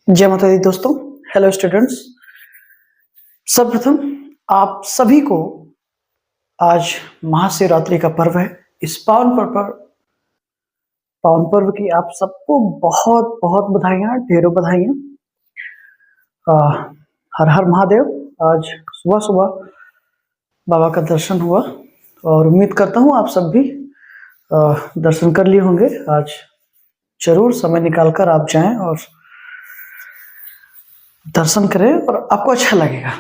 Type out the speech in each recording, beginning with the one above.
जय माता दी दोस्तों। Hello students. सर्वप्रथम आप सभी को आज महाशिवरात्रि का पर्व है। इस पावन पर्व की आप सबको बहुत बहुत बधाइयाँ, ढेरों बधाइयाँ। हर हर महादेव। आज सुबह सुबह बाबा का दर्शन हुआ और उम्मीद करता हूँ आप सब भी दर्शन कर लिए होंगे। आज जरूर समय निकालकर आप जाएं और दर्शन करें और आपको अच्छा लगेगा।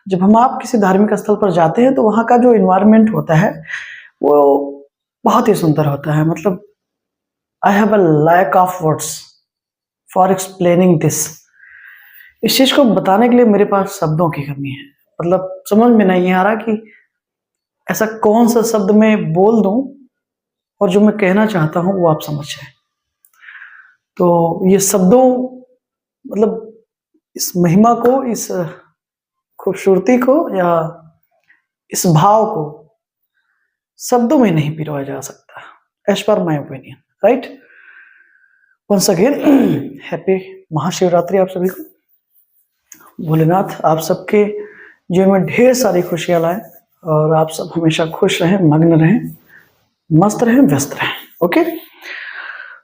जब आप किसी धार्मिक स्थल पर जाते हैं तो वहाँ का जो इन्वायरमेंट होता है वो बहुत ही सुंदर होता है। मतलब I have a lack of words for explaining this. इस चीज को बताने के लिए मेरे पास शब्दों की कमी है। मतलब समझ में नहीं आ रहा कि ऐसा कौन सा शब्द मैं बोल दूं और जो मैं कहना चाहता हूं वो आप समझ जाए। तो ये शब्दों मतलब इस महिमा को, इस खूबसूरती को या इस भाव को शब्दों में नहीं पिरोया जा सकता, as per my opinion, right. Once again happy Mahashivratri आप सभी को। भोलेनाथ आप सबके जीवन में ढेर सारी खुशियां लाए और आप सब हमेशा खुश रहें, मग्न रहें, मस्त रहें, व्यस्त रहें। ओके,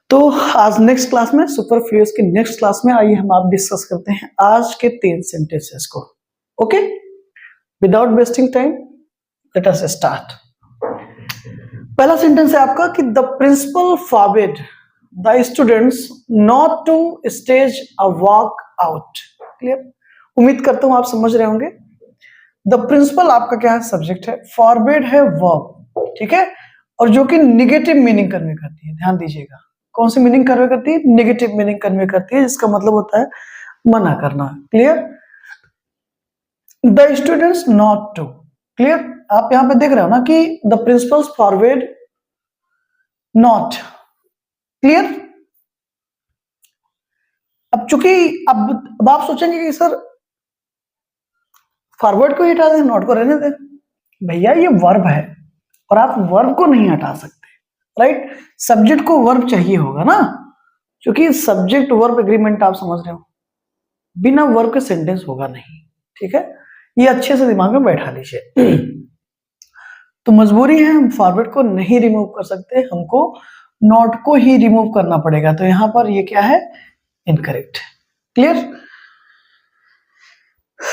तो आज नेक्स्ट क्लास में, सुपरफ्लूयस की नेक्स्ट क्लास में आइए हम आप डिस्कस करते हैं आज के 3 सेंटेंसेस को। Okay, without wasting time let us start. पहला सेंटेंस है आपका कि the principal forbid the students not to stage a walk out. Clear? उम्मीद करता हूं आप समझ रहे होंगे। द प्रिंसिपल आपका क्या है? सब्जेक्ट है, फॉरबिड है वर्ब, ठीक है, और जो कि निगेटिव मीनिंग कन्वे करती है। ध्यान दीजिएगा, कौन सी मीनिंग कन्वे करती है? निगेटिव मीनिंग कन्वे करती है, जिसका मतलब होता है मना करना। Clear? The students not to. Clear? आप यहां पे देख रहे हो ना कि the principals forward not. Clear? अब चूंकि अब आप सोचेंगे कि सर फॉरवर्ड को ही हटा दें, नॉट को रहने दें। भैया ये वर्ब है और आप वर्ब को नहीं हटा सकते, राइट। सब्जेक्ट को वर्ब चाहिए होगा ना, क्योंकि सब्जेक्ट वर्ब एग्रीमेंट आप समझ रहे हो, बिना वर्ब के सेंटेंस होगा नहीं। ठीक है, ये अच्छे से दिमाग में बैठा लीजिए। तो मजबूरी है, हम फॉरवर्ड को नहीं रिमूव कर सकते, हमको नॉट को ही रिमूव करना पड़ेगा। तो यहां पर ये क्या है? इनकरेक्ट। क्लियर?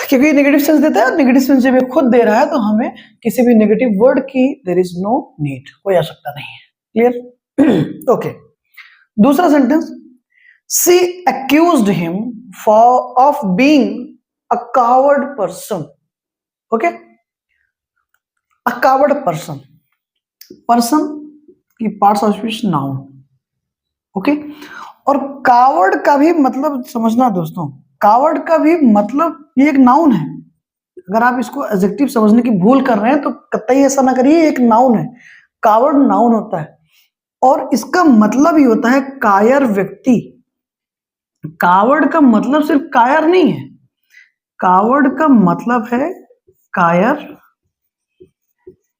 क्योंकि नेगेटिव सेंस देता है, नेगेटिव सेंस जब ये खुद दे रहा है तो हमें किसी भी नेगेटिव वर्ड की देयर इज नो नीड, कोई आवश्यकता नहीं है। क्लियर? ओके, दूसरा sentence, she accused him for of being a coward person. Okay, a coward person, person की parts of speech noun. Okay, और कावर्ड का भी मतलब समझना दोस्तों, कावर्ड का भी मतलब ये एक नाउन है। अगर आप इसको एडजेक्टिव समझने की भूल कर रहे हैं तो कतई ऐसा ना करिए, एक नाउन है। कावर्ड नाउन होता है और इसका मतलब ही होता है कायर व्यक्ति। कावर्ड का मतलब सिर्फ कायर नहीं है, कावर्ड का मतलब है कायर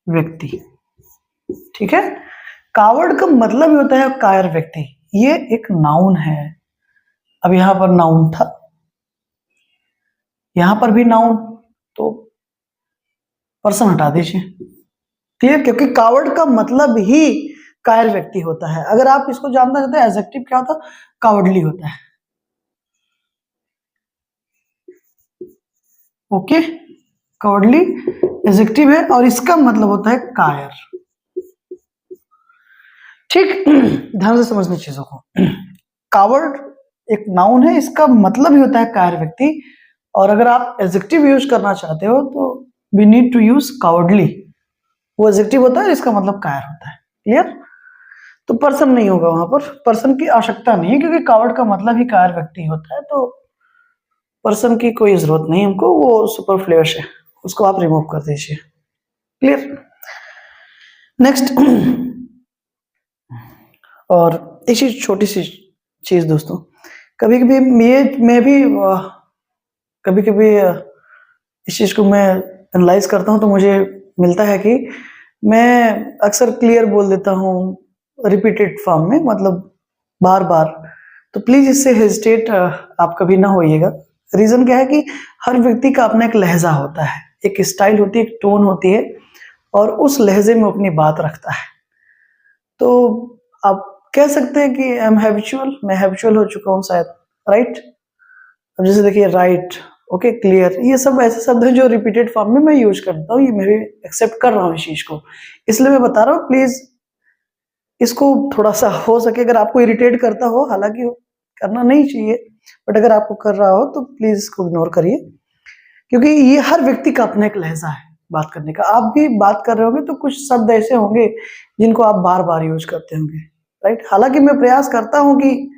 व्यक्ति। ठीक है, कावर्ड का मतलब ही होता है कायर व्यक्ति। ये एक नाउन है। अब यहां पर नाउन था, यहां पर भी नाउन, तो पर्सन हटा दीजिए। क्लियर? क्योंकि कावर्ड का मतलब ही कायर व्यक्ति होता है। अगर आप इसको जानना चाहते हैं एडजेक्टिव क्या होता है, कावर्डली होता है। ओके, कावर्डली एडजेक्टिव है और इसका मतलब होता है कायर। ठीक, ध्यान से समझने चीजों को। कावर्ड एक नाउन है, इसका मतलब ही होता है कायर व्यक्ति। और अगर आप एडजेक्टिव यूज करना चाहते हो तो we need to use cowardly. वो एडजेक्टिव होता है, इसका मतलब कायर होता है। क्लियर? तो पर्सन नहीं होगा, वहां पर पर्सन की आवश्यकता नहीं है, क्योंकि कावर्ड का मतलब ही कायर व्यक्ति होता है। तो पर्सन की कोई जरूरत नहीं हमको, वो सुपरफ्लूयस है, उसको आप रिमूव कर दीजिए। क्लियर? नेक्स्ट, और इसी छोटी सी चीज दोस्तों, कभी कभी मैं भी कभी कभी इस चीज को मैं एनालाइज करता हूं तो मुझे मिलता है कि मैं अक्सर क्लियर बोल देता हूं रिपीटेड फॉर्म में, मतलब बार बार तो प्लीज इससे हेजिटेट आप कभी ना होइएगा। रीजन क्या है कि हर व्यक्ति का अपना एक लहजा होता है, एक स्टाइल होती है, एक टोन होती है, और उस लहजे में अपनी बात रखता है। तो आप कह सकते हैं कि आई एम हैबिचुअल, मैं हैबिचुअल हो चुका हूँ शायद, राइट। अब जैसे देखिए राइट, ओके, क्लियर, ये सब ऐसे शब्द हैं जो रिपीटेड फॉर्म में मैं यूज करता हूँ, ये मैं भी एक्सेप्ट कर रहा हूँ इस चीज को, इसलिए मैं बता रहा हूँ। प्लीज इसको थोड़ा सा हो सके, अगर आपको इरिटेट करता हो, हालांकि करना नहीं चाहिए, बट अगर आपको कर रहा हो तो प्लीज इसको इग्नोर करिए, क्योंकि ये हर व्यक्ति का अपना एक लहजा है बात करने का। आप भी बात कर रहे होंगे तो कुछ शब्द ऐसे होंगे जिनको आप बार बार यूज करते होंगे, राइट। हालांकि मैं प्रयास करता हूं कि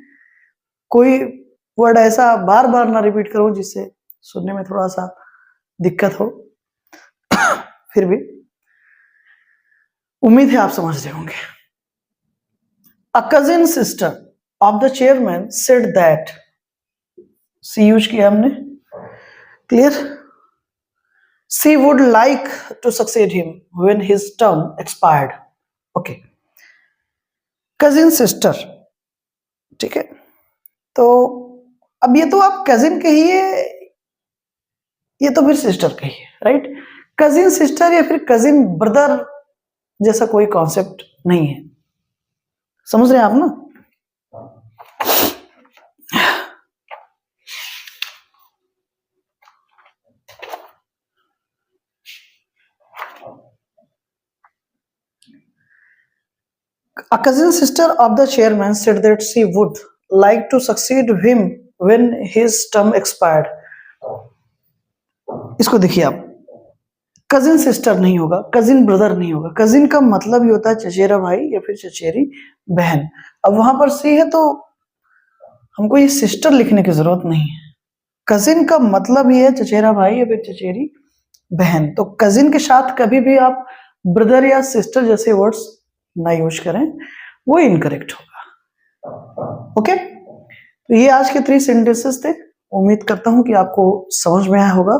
कोई वर्ड ऐसा बार बार ना रिपीट करूं जिससे सुनने में थोड़ा सा दिक्कत हो। फिर भी उम्मीद है आप समझ रहे होंगे। A cousin sister of the chairman said that, she use किया हमने, clear. She would like to succeed him when his term expired, okay. Cousin sister, ठीक है। तो अब ये तो आप कजिन कहिए, ये तो फिर सिस्टर कहिए, राइट। कजिन सिस्टर या फिर कजिन ब्रदर जैसा कोई कॉन्सेप्ट नहीं है, समझ रहे हैं आप ना। A cousin sister of the chairman said that she would like to succeed him when his term expired. इसको देखिए आप, कजिन सिस्टर नहीं होगा, कजिन ब्रदर नहीं होगा। कजिन का मतलब ही होता है चचेरा भाई या फिर चचेरी बहन। अब वहां पर सी है तो हमको ये सिस्टर लिखने की जरूरत नहीं है। कजिन का मतलब ही है चचेरा भाई या फिर चचेरी बहन। तो कजिन के साथ कभी भी आप ब्रदर या सिस्टर जैसे वर्ड्स ना यूज करें, वो इनकरेक्ट होगा, ओके। तो ये आज के 3 सेंटेंसेस थे, उम्मीद करता हूं कि आपको समझ में आया होगा।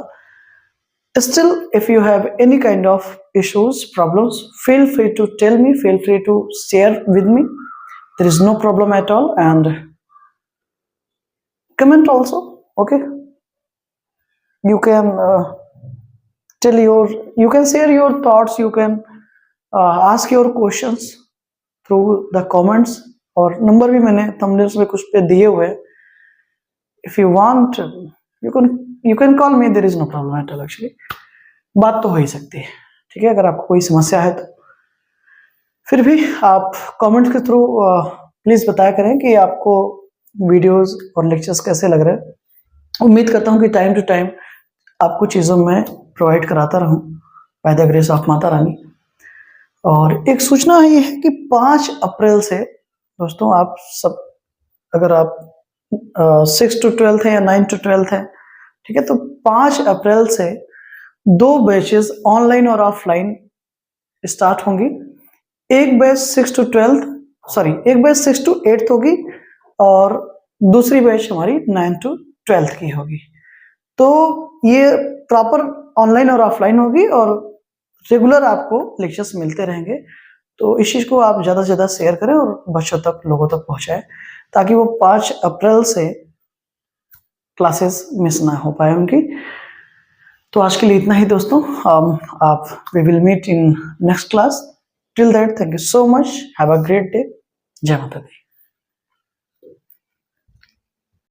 Still, if you have any kind of issues, problems, feel free to tell me, feel free to share with me. There is no problem at all, and comment also, okay. You can you can share your thoughts, you can ask your questions through the comments, और number भी मैंने thumbnails में कुछ पे दिए हुए हैं। If you want, you can call me, there is no problem at all actually. बात तो हो ही सकती है, ठीक है। अगर आपको कोई समस्या है तो फिर भी आप कमेंट के थ्रू प्लीज बताया करें कि आपको वीडियोस और लेक्चर्स कैसे लग रहे हैं। उम्मीद करता हूं कि टाइम टू टाइम आपको चीज़ों में प्रोवाइड कराता रहूं by the grace of Mata Rani. और एक सूचना ये है कि 5 अप्रैल से दोस्तों, आप सब अगर आप 6 to 12 है या 9 to 12 है, ठीक है, तो 5 अप्रैल से 2 बैचेस ऑनलाइन और ऑफलाइन स्टार्ट होंगी। एक बैच 6 to 8 होगी और दूसरी बैच हमारी 9 to 12 की होगी। तो ये प्रॉपर ऑनलाइन और ऑफलाइन होगी और रेगुलर आपको लेक्चर्स मिलते रहेंगे। तो इस चीज को आप ज्यादा से ज्यादा शेयर करें और बच्चों तक, लोगों तक पहुंचाएं, ताकि वो 5 अप्रैल से क्लासेस मिस ना हो पाए उनकी। तो आज के लिए इतना ही दोस्तों। We will meet in next class. Till that, thank you so much, have a great day. जय माता दी।